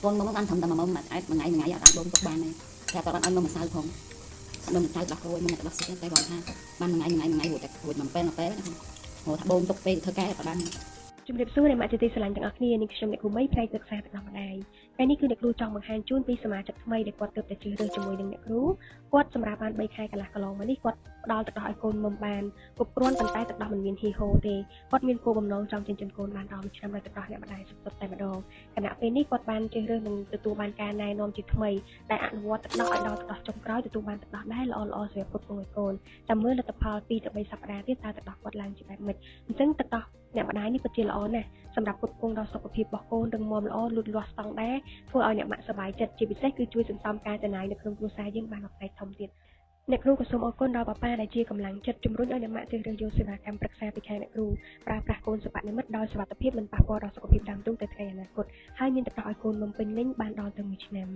con mong ăn thầm tầm mà mong mà ai mà ngày ở đám đông các bạn này theo các bạn ăn mong mà sao không mong sao đặt rồi mong đặt sẽ cái gọi ha ban ngày buổi mà pe đó hồ tháp bông tục pe thơ cái các bạn ជំរាបសួរអ្នកមជ្ឈទីស្រឡាញ់ទាំងអស់គ្នានេះខ្ញុំអ្នកគ្រូមីផ្នែកសិក្សាបណ្ដុះបណ្ដាលថ្ងៃនេះគឺអ្នកគ្រូចង់បង្ហាញជូនពីសមាជិកថ្មីដែលគាត់ទើបតែជ្រើសរើសជាមួយនឹងអ្នកគ្រូគាត់សម្រាប់បាន3ខែកន្លះកន្លងមកនេះគាត់ផ្ដល់ទឹកដោះឲ្យកូនមុំបានគ្រប់គ្រាន់ប៉ុន្តែទឹកដោះមិនមានហ៊ីហូទេគាត់មានគោលបំណងចង់ចិញ្ចឹមកូនបានដល់1ឆ្នាំដោយទឹកដោះអ្នកម្ដាយសុទ្ធតែម្ដងខណៈពេលនេះគាត់បានជ្រើសរើសនឹងទទួលបានការណែនាំជាថ្មីដែលអនុវត្តទឹកដោះឲ្យដល់ទឹកដោះចុងក្រោយទទួលបានទឹកដោះដែរល្អៗសម្រាប់គាត់ឲ្យកូនតាមមើលលទ្ធផល2 ទៅ 3 សប្ដាហ៍ទៀតតើទឹកដោះគាត់ឡើងជាបែបម៉េចអញ្ចឹងទឹកដោះអ្នកម្ដាយនេះពិតជាល្អណាស់សម្រាប់គ្រប់គ្រងដល់សុខភាពរបស់កូនរឹងមាំល្អលូតលាស់ស្តង់ដារធ្វើឲ្យអ្នកម៉ាក់សប្បាយចិត្តជាពិសេសគឺជួយសន្សំការចំណាយនៅក្នុងគ្រួសារយើងបានមួយផ្នែកធំទៀតអ្នកគ្រូក៏សូមអរគុណដល់ប៉ាប៉ាដែលជាកម្លាំងចិត្តជំរុញឲ្យអ្នកម៉ាក់ជ្រើសរើសយកសេវាកម្មប្រឹក្សាពីខាងអ្នកគ្រូប្រើប្រាស់កូនសុភនិមិត្តដោយសុវត្ថិភាពមិនប៉ះពាល់ដល់សុខភាពដើមទុំទៅថ្ងៃអនាគតហើយមានទឹកដោះឲ្យកូនមុំពេញលេញបានដល់ទៅ1ឆ្នាំ